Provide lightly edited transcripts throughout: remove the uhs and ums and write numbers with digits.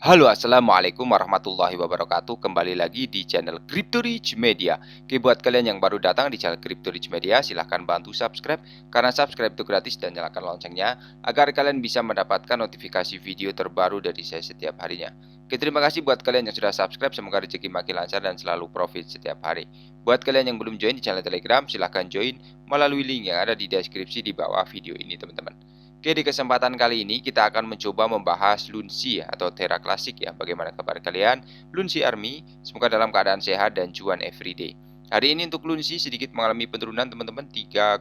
Halo, assalamualaikum warahmatullahi wabarakatuh. Kembali lagi di channel Crypto Rich Media. Oke, buat kalian yang baru datang di channel Crypto Rich Media, silahkan bantu subscribe karena subscribe itu gratis dan nyalakan loncengnya agar kalian bisa mendapatkan notifikasi video terbaru dari saya setiap harinya. Oke, terima kasih buat kalian yang sudah subscribe. Semoga rezeki makin lancar dan selalu profit setiap hari. Buat kalian yang belum join di channel Telegram, silahkan join melalui link yang ada di deskripsi di bawah video ini, teman-teman. Oke, di kesempatan kali ini kita akan mencoba membahas Lunsi atau Terra Classic ya. Bagaimana kabar kalian? Lunsi Army, semoga dalam keadaan sehat dan cuan everyday. Hari ini untuk Lunsi sedikit mengalami penurunan teman-teman 3,79%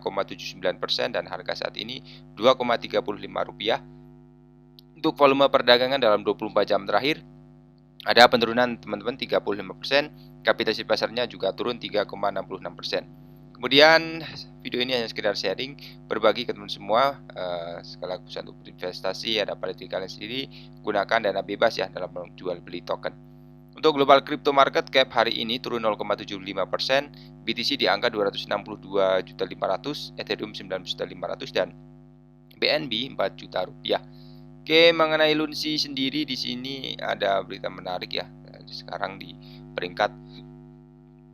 dan harga saat ini Rp2,35. Untuk volume perdagangan dalam 24 jam terakhir ada penurunan teman-teman 35%, kapitalisasi pasarnya juga turun 3,66%. Kemudian video ini hanya sekedar sharing, berbagi ke teman semua, segala keputusan untuk berinvestasi ada pada diri kalian sendiri, gunakan dana bebas ya dalam jual beli token. Untuk global crypto market cap hari ini turun 0,75%, BTC di angka 262.500, Ethereum 19.500 dan BNB 4 juta rupiah. Oke, mengenai Lunsi sendiri di sini ada berita menarik ya. Sekarang di peringkat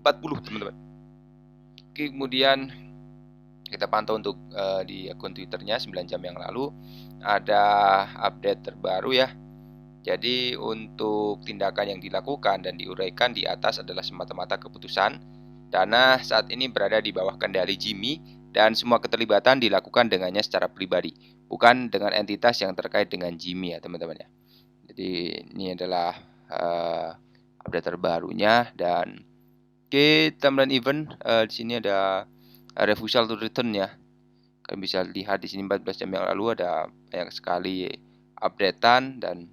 40 teman-teman. Oke, kemudian kita pantau untuk di akun Twitternya 9 jam yang lalu ada update terbaru ya. Jadi untuk tindakan yang dilakukan dan diuraikan di atas adalah semata-mata keputusan. Dana saat ini berada di bawah kendali Jimmy dan semua keterlibatan dilakukan dengannya secara pribadi, bukan dengan entitas yang terkait dengan Jimmy ya teman-teman ya. Jadi ini adalah update terbarunya dan oke, timeline event di sini ada refusal to return ya. Kalian bisa lihat di sini 14 jam yang lalu ada banyak sekali updatean dan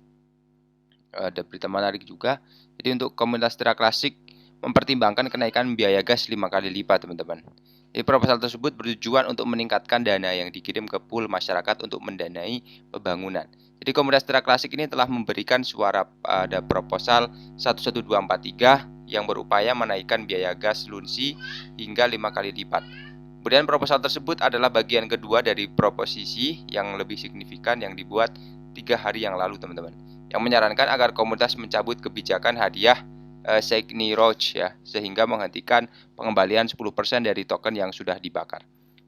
ada berita menarik juga. Jadi untuk komunitas Terra Classic mempertimbangkan kenaikan biaya gas 5 kali lipat, teman-teman. Jadi proposal tersebut bertujuan untuk meningkatkan dana yang dikirim ke pool masyarakat untuk mendanai pembangunan. Jadi komunitas Terra Classic ini telah memberikan suara pada proposal 11243 yang berupaya menaikkan biaya gas Lunsi hingga 5 kali lipat. Kemudian proposal tersebut adalah bagian kedua dari proposisi yang lebih signifikan yang dibuat 3 hari yang lalu, teman-teman, yang menyarankan agar komunitas mencabut kebijakan hadiah Signy Roach ya, sehingga menghentikan pengembalian 10% dari token yang sudah dibakar.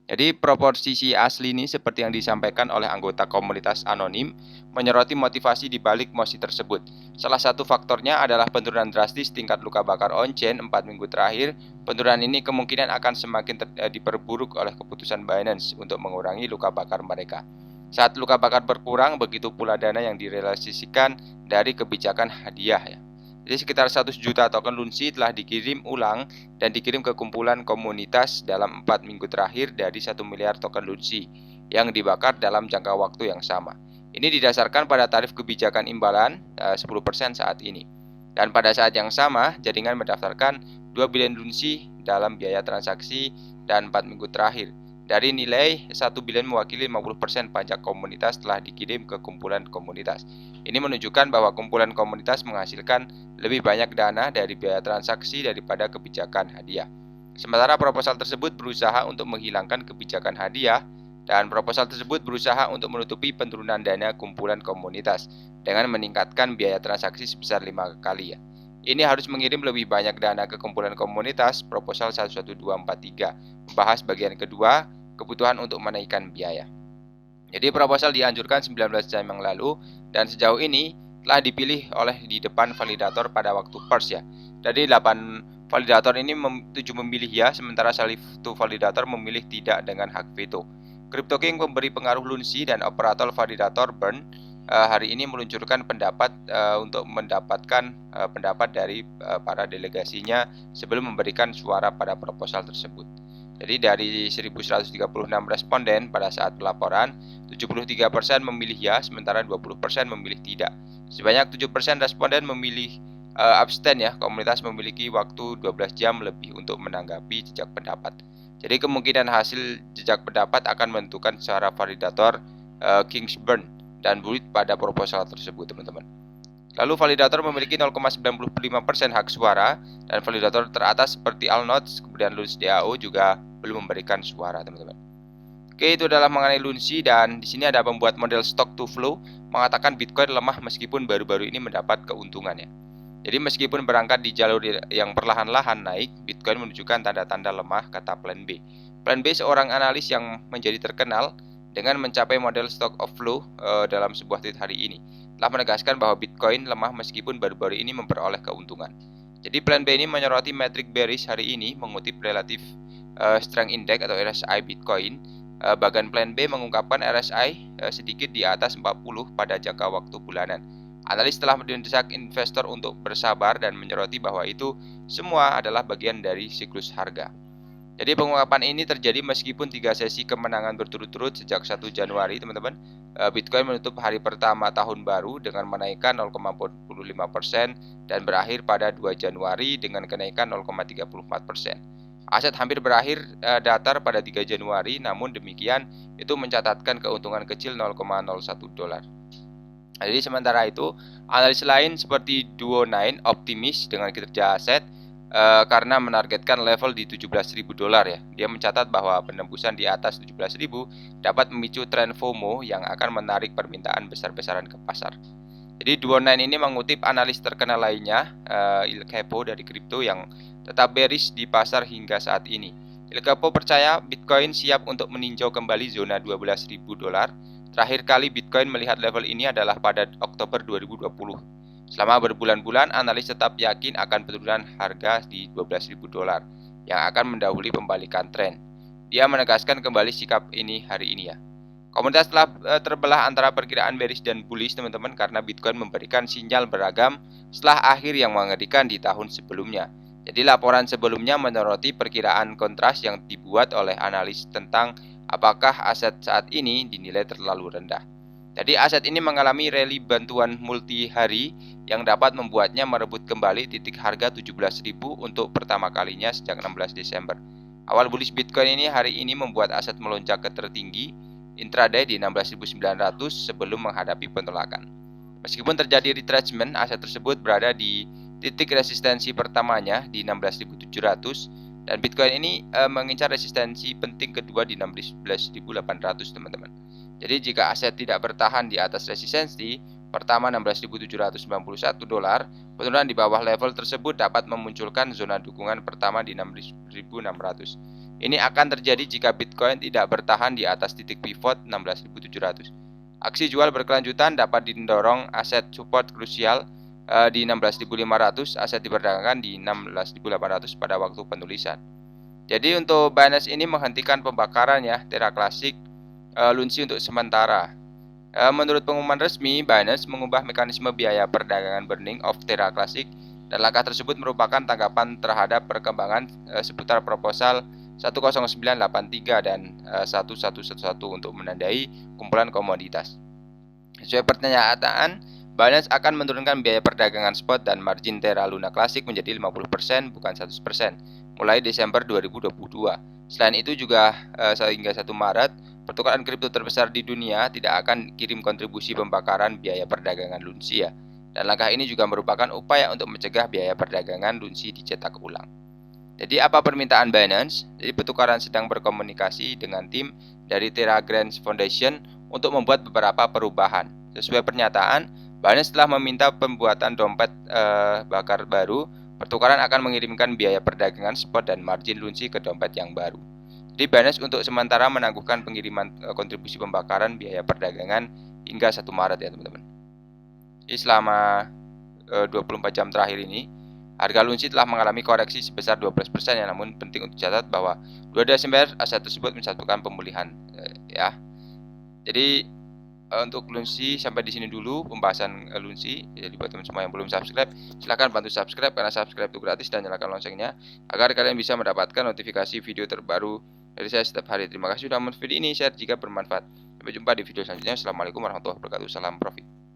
Jadi proposisi asli ini seperti yang disampaikan oleh anggota komunitas anonim menyoroti motivasi di balik mosi tersebut. Salah satu faktornya adalah penurunan drastis tingkat luka bakar on-chain 4 minggu terakhir. Penurunan ini kemungkinan akan semakin diperburuk oleh keputusan Binance untuk mengurangi luka bakar mereka. Saat luka bakar berkurang, begitu pula dana yang direalisasikan dari kebijakan hadiah ya. Jadi sekitar 100 juta token Lunsi telah dikirim ulang dan dikirim ke kumpulan komunitas dalam 4 minggu terakhir dari 1 miliar token Lunsi yang dibakar dalam jangka waktu yang sama. Ini didasarkan pada tarif kebijakan imbalan 10% saat ini. Dan pada saat yang sama, jaringan mendaftarkan 2 bilion Lunsi dalam biaya transaksi dan 4 minggu terakhir. Dari nilai 1 bilion mewakili 50% pajak komunitas telah dikirim ke kumpulan komunitas. Ini menunjukkan bahwa kumpulan komunitas menghasilkan lebih banyak dana dari biaya transaksi daripada kebijakan hadiah. Sementara proposal tersebut berusaha untuk menghilangkan kebijakan hadiah dan proposal tersebut berusaha untuk menutupi penurunan dana kumpulan komunitas dengan meningkatkan biaya transaksi sebesar 5 kali ya. Ini harus mengirim lebih banyak dana ke kumpulan komunitas. Proposal 11243 membahas bagian kedua, kebutuhan untuk menaikkan biaya. Jadi proposal dianjurkan 19 jam yang lalu dan sejauh ini telah dipilih oleh di depan validator pada waktu purge ya. Jadi 8 validator ini 7 memilih ya, sementara 1 validator memilih tidak dengan hak veto. CryptoKing memberi pengaruh Lunsi dan operator validator Burn hari ini meluncurkan pendapat untuk mendapatkan pendapat dari para delegasinya sebelum memberikan suara pada proposal tersebut. Jadi dari 1136 responden pada saat pelaporan, 73% memilih ya, sementara 20% memilih tidak. Sebanyak 7% responden memilih abstain ya. Komunitas memiliki waktu 12 jam lebih untuk menanggapi jejak pendapat. Jadi kemungkinan hasil jejak pendapat akan menentukan secara validator Kingsburn dan Bulit pada proposal tersebut, teman-teman. Lalu validator memiliki 0,95% hak suara dan validator teratas seperti Alnots, kemudian Lunsi DAO juga belum memberikan suara, teman-teman. Oke, itu adalah mengenai Lunsi dan di sini ada membuat model stock to flow. mengatakan Bitcoin lemah meskipun baru-baru ini mendapat keuntungan ya. Jadi meskipun berangkat di jalur yang perlahan-lahan naik, Bitcoin menunjukkan tanda-tanda lemah, kata Plan B. Plan B seorang analis yang menjadi terkenal dengan mencapai model stock of flow dalam sebuah tweet hari ini, telah menegaskan bahwa Bitcoin lemah meskipun baru-baru ini memperoleh keuntungan. Jadi Plan B ini menyoroti metrik bearish hari ini, mengutip Relative Strength Index atau RSI Bitcoin. Bagian Plan B mengungkapkan RSI sedikit di atas 40 pada jangka waktu bulanan. Analis telah mendesak investor untuk bersabar dan menyoroti bahwa itu semua adalah bagian dari siklus harga. Jadi pengungkapan ini terjadi meskipun 3 sesi kemenangan berturut-turut sejak 1 Januari, teman-teman. Bitcoin menutup hari pertama tahun baru dengan menaikkan 0,45% dan berakhir pada 2 Januari dengan kenaikan 0,34%. Aset hampir berakhir datar pada 3 Januari, namun demikian itu mencatatkan keuntungan kecil 0,01 dolar. Jadi sementara itu, analis lain seperti Duo9 optimis dengan kinerja aset karena menargetkan level di 17.000 dolar ya. Dia mencatat bahwa penembusan di atas 17.000 dapat memicu tren FOMO yang akan menarik permintaan besar-besaran ke pasar. Jadi Duo9 ini mengutip analis terkenal lainnya, Il Capo dari kripto yang tetap bearish di pasar hingga saat ini. Il Capo percaya Bitcoin siap untuk meninjau kembali zona 12.000 dolar. Terakhir kali Bitcoin melihat level ini adalah pada Oktober 2020. Selama berbulan-bulan, analis tetap yakin akan penurunan harga di 12.000 dolar yang akan mendahului pembalikan tren. Dia menegaskan kembali sikap ini hari ini ya. Komunitas telah terbelah antara perkiraan bearish dan bullish, teman-teman, karena Bitcoin memberikan sinyal beragam setelah akhir yang mengerikan di tahun sebelumnya. Jadi laporan sebelumnya menyoroti perkiraan kontras yang dibuat oleh analis tentang apakah aset saat ini dinilai terlalu rendah. Jadi aset ini mengalami rally bantuan multi hari yang dapat membuatnya merebut kembali titik harga 17.000 untuk pertama kalinya sejak 16 Desember. Awal bullish Bitcoin ini hari ini membuat aset melonjak ke tertinggi intraday di 16.900 sebelum menghadapi penolakan. Meskipun terjadi retracement, aset tersebut berada di titik resistensi pertamanya di 16.700 dan Bitcoin ini mengincar resistensi penting kedua di 16.800, teman-teman. Jadi jika aset tidak bertahan di atas resistensi pertama 16.791 dolar, penurunan di bawah level tersebut dapat memunculkan zona dukungan pertama di 16.600. Ini akan terjadi jika Bitcoin tidak bertahan di atas titik pivot 16.700. Aksi jual berkelanjutan dapat didorong aset support krusial di 16.500, aset diperdagangkan di 16.800 pada waktu penulisan. Jadi untuk Binance ini menghentikan pembakaran ya Terra Classic Lunsi untuk sementara. Menurut pengumuman resmi, Binance mengubah mekanisme biaya perdagangan burning of Terra Classic dan langkah tersebut merupakan tanggapan terhadap perkembangan seputar proposal 10983 dan 1111 untuk menandai kumpulan komoditas. Sesuai pernyataan, Binance akan menurunkan biaya perdagangan spot dan margin Terra Luna Classic menjadi 50% bukan 100% mulai Desember 2022. Selain itu juga sehingga 1 Maret, pertukaran kripto terbesar di dunia tidak akan kirim kontribusi pembakaran biaya perdagangan Lunsi ya. Dan langkah ini juga merupakan upaya untuk mencegah biaya perdagangan Lunsi dicetak ulang. Jadi apa permintaan Binance? Jadi pertukaran sedang berkomunikasi dengan tim dari Terra Grants Foundation untuk membuat beberapa perubahan. Sesuai pernyataan, Binance telah meminta pembuatan dompet bakar baru. Pertukaran akan mengirimkan biaya perdagangan spot dan margin Lunsi ke dompet yang baru. Jadi Binance untuk sementara menangguhkan pengiriman kontribusi pembakaran biaya perdagangan hingga 1 Maret ya teman-teman. Jadi selama 24 jam terakhir ini, harga Lunsi telah mengalami koreksi sebesar 12% ya, namun penting untuk dicatat bahwa 2 Desember aset tersebut mencatatkan pemulihan ya. Jadi untuk Lunsi sampai di sini dulu pembahasan Lunsi. Jadi buat teman semua yang belum subscribe, silahkan bantu subscribe karena subscribe itu gratis dan nyalakan loncengnya agar kalian bisa mendapatkan notifikasi video terbaru dari saya setiap hari. Terima kasih sudah menonton video ini, share jika bermanfaat. Sampai jumpa di video selanjutnya. Assalamualaikum warahmatullahi wabarakatuh. Salam profit.